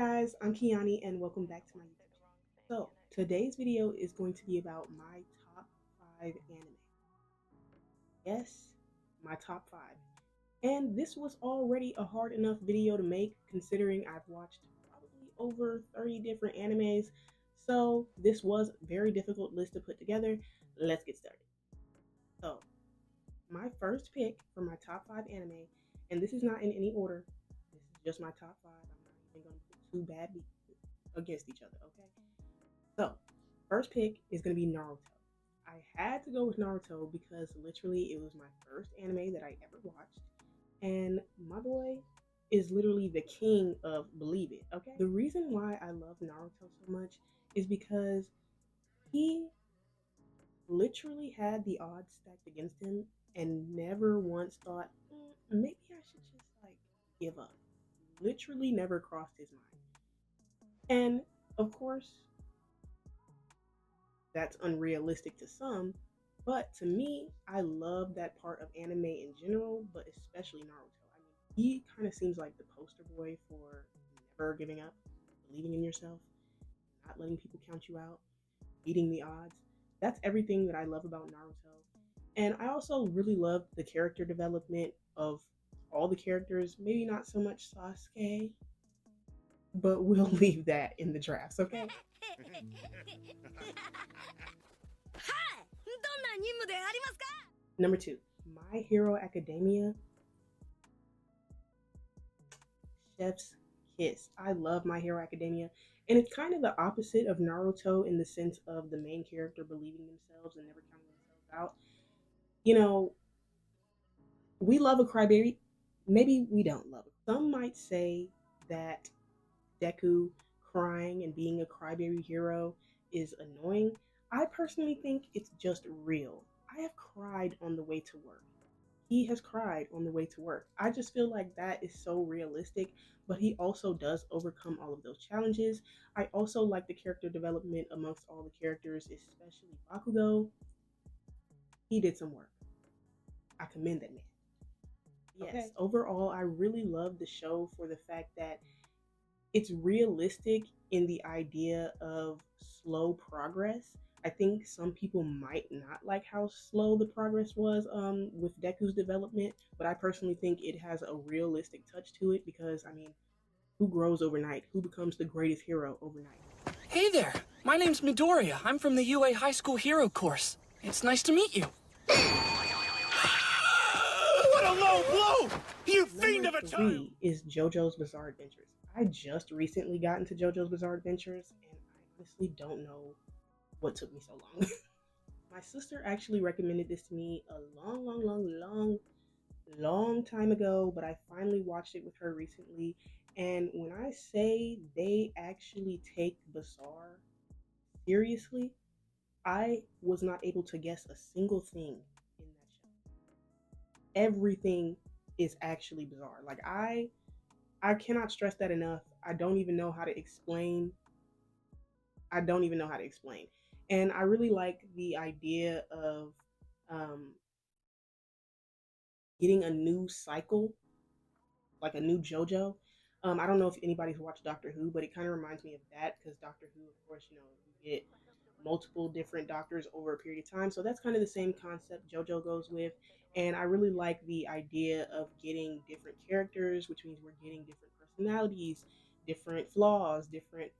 guys, I'm Kiani and welcome back to my YouTube channel. So, today's video is going to be about my top 5 anime. Yes, my top 5. And this was already a hard enough video to make considering I've watched probably over 30 different animes. So, this was a very difficult list to put together. Let's get started. So, my first pick for my top 5 anime, and this is not in any order, this is just my top 5. I'm not even going to put two bad against each other, okay? So, first pick is going to be Naruto. I had to go with Naruto because literally it was my first anime that I ever watched. And my boy is literally the king of believe it, okay? The reason why I love Naruto so much is because he literally had the odds stacked against him and never once thought, maybe I should just like give up. Literally never crossed his mind. And of course, that's unrealistic to some, but to me, I love that part of anime in general, but especially Naruto. I mean, he kind of seems like the poster boy for never giving up, believing in yourself, not letting people count you out, beating the odds. That's everything that I love about Naruto. And I also really love the character development of all the characters, maybe not so much Sasuke, but we'll leave that in the drafts, okay? Number 2, My Hero Academia. Chef's kiss. I love My Hero Academia. And it's kind of the opposite of Naruto in the sense of the main character believing themselves and never counting themselves out. You know, we love a crybaby. Maybe we don't love it. Some might say that Deku crying and being a crybaby hero is annoying. I personally think it's just real. I have cried on the way to work. He has cried on the way to work. I just feel like that is so realistic, but he also does overcome all of those challenges. I also like the character development amongst all the characters, especially Bakugo. He did some work. I commend that man. Yes, okay. Overall, I really love the show for the fact that it's realistic in the idea of slow progress. I think some people might not like how slow the progress was with Deku's development, but I personally think it has a realistic touch to it because, I mean, who grows overnight? Who becomes the greatest hero overnight? Hey there, my name's Midoriya. I'm from the UA High School Hero course. It's nice to meet you. What a low blow! You fiend of Number a child! 3 is JoJo's Bizarre Adventures. I just recently got into JoJo's Bizarre Adventures, and I honestly don't know what took me so long. My sister actually recommended this to me a long time ago, but I finally watched it with her recently. And when I say they actually take Bizarre seriously, I was not able to guess a single thing in that show. Everything is actually bizarre. Like I cannot stress that enough. I don't even know how to explain. I don't even know how to explain. And I really like the idea of um, getting a new cycle, like a new JoJo. I don't know if anybody's watched Doctor Who, but it kind of reminds me of that because Doctor Who, of course, you get multiple different doctors over a period of time. So that's kind of the same concept JoJo goes with. And I really like the idea of getting different characters, which means we're getting different personalities, different flaws, different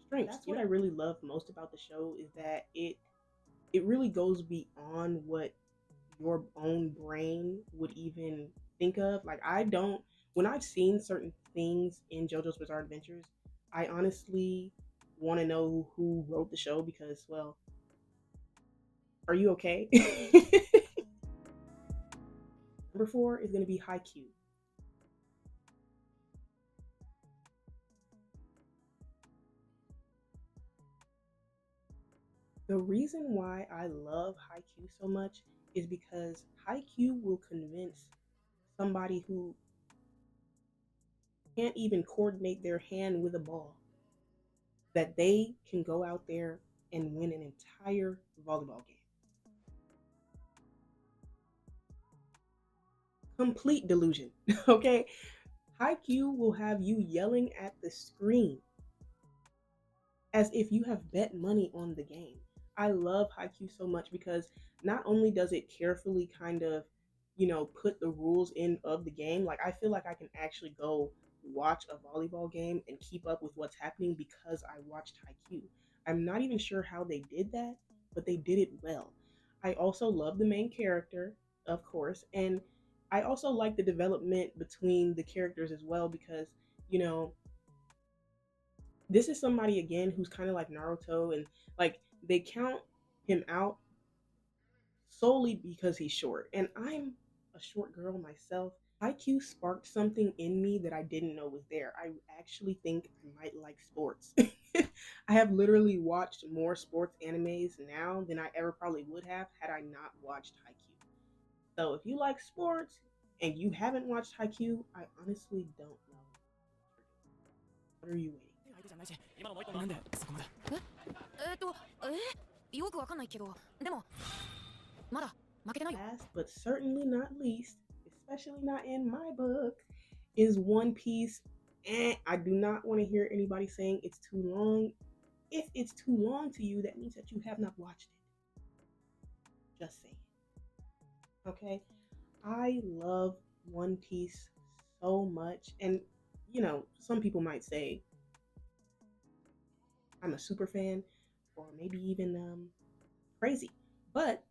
strengths. That's what I really love most about the show is that it really goes beyond what your own brain would even think of. Like I don't when I've seen certain things in JoJo's Bizarre Adventures, I honestly want to know who wrote the show because, well, are you okay? Number 4 is going to be Haikyuu. The reason why I love Haikyuu so much is because Haikyuu will convince somebody who can't even coordinate their hand with a ball that they can go out there and win an entire volleyball game. Complete delusion, okay? Haikyuu will have you yelling at the screen as if you have bet money on the game. I love Haikyuu so much because not only does it carefully kind of, put the rules in of the game, like I feel like I can actually go watch a volleyball game and keep up with what's happening because I watched Haikyuu. I'm not even sure how they did that, but they did it well. I also love the main character, of course, and I also like the development between the characters as well because, you know, this is somebody again who's kind of like Naruto, and like they count him out solely because he's short. And I'm a short girl myself. IQ sparked something in me that I didn't know was there. I actually think I might like sports. I have literally watched more sports animes now than I ever probably would have had I not watched Haikyuu. So if you like sports and you haven't watched Haikyuu, I honestly don't know what are you waiting? なんでそこまで。よくわかんないけど、でもまだ負けてないよ。 Last but certainly not least, especially not in my book, is One Piece. And I do not want to hear anybody saying it's too long. If it's too long to you, that means that you have not watched it. Just saying. Okay? I love One Piece so much. And, some people might say I'm a super fan or maybe even crazy. But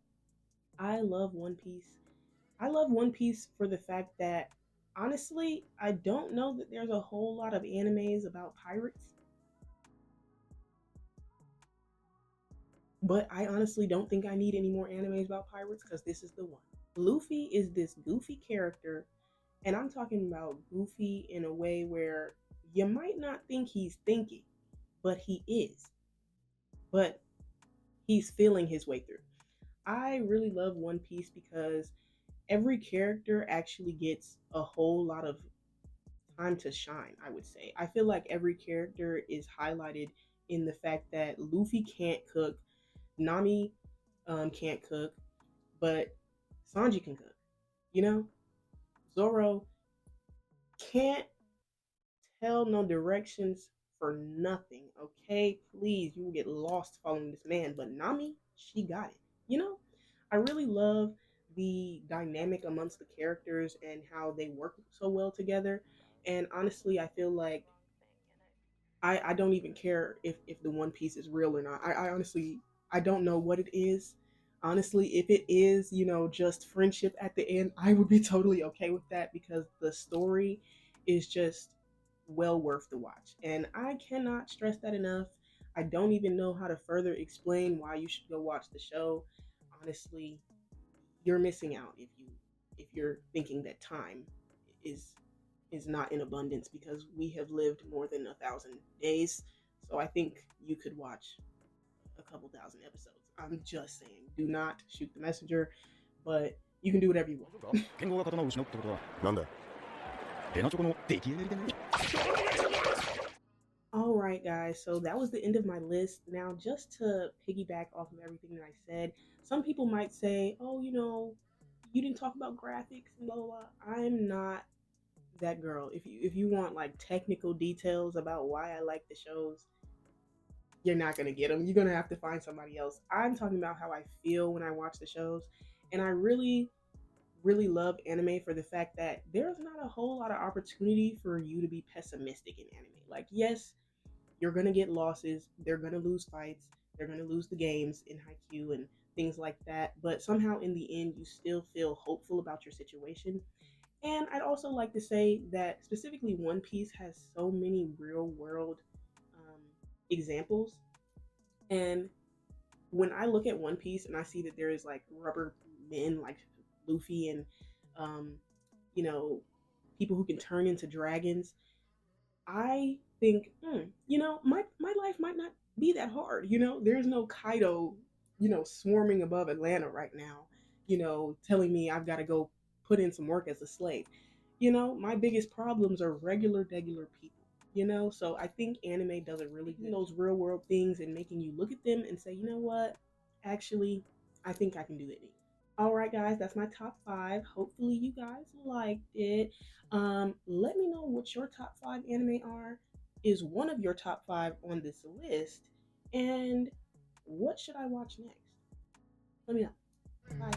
I love One Piece. I love One Piece for the fact that honestly, I don't know that there's a whole lot of animes about pirates. But I honestly don't think I need any more animes about pirates because this is the one. Luffy is this goofy character, and I'm talking about goofy in a way where you might not think he's thinking, but he is. But he's feeling his way through. I really love One Piece because every character actually gets a whole lot of time to shine, I would say. I feel like every character is highlighted in the fact that Luffy can't cook, Nami can't cook, but Sanji can cook. You know, Zoro can't tell no directions for nothing. Okay, please, you will get lost following this man. But Nami, she got it. I really love the dynamic amongst the characters and how they work so well together. And honestly, I feel like I don't even care if the One Piece is real or not. I honestly I don't know what it is. Honestly, if it is, just friendship at the end, I would be totally okay with that because the story is just well worth the watch. And I cannot stress that enough. I don't even know how to further explain why you should go watch the show. Honestly, you're missing out if you're thinking that time is is not in abundance because we have lived more than 1,000 days. So I think you could watch a couple thousand episodes. I'm just saying, do not shoot the messenger, but you can do whatever you want. 剣豪が刀を失うってことはなんだヘナチョコの出来上がりだね All right, guys. So that was the end of my list. Now, just to piggyback off of everything that I said, some people might say, "Oh, you didn't talk about graphics and blah blah blah." I'm not that girl. If you want like technical details about why I like the shows, you're not gonna get them. You're gonna have to find somebody else. I'm talking about how I feel when I watch the shows, and I really, really love anime for the fact that there's not a whole lot of opportunity for you to be pessimistic in anime. Like, yes, you're gonna get losses. They're gonna lose fights. They're gonna lose the games in Haikyuu and things like that. But somehow, in the end, you still feel hopeful about your situation. And I'd also like to say that specifically One Piece has so many real world examples. And when I look at One Piece and I see that there is like rubber men like Luffy and, um, you know, people who can turn into dragons, I think, my life might not be that hard. There's no Kaido, swarming above Atlanta right now, telling me I've got to go put in some work as a slave. My biggest problems are regular people. So I think anime does a really good those real world things and making you look at them and say, you know what, actually, I think I can do it. All right, guys, that's my top 5. Hopefully, you guys liked it. Let me know what your top 5 anime are. Is one of your top 5 on this list? And what should I watch next? Let me know. Bye.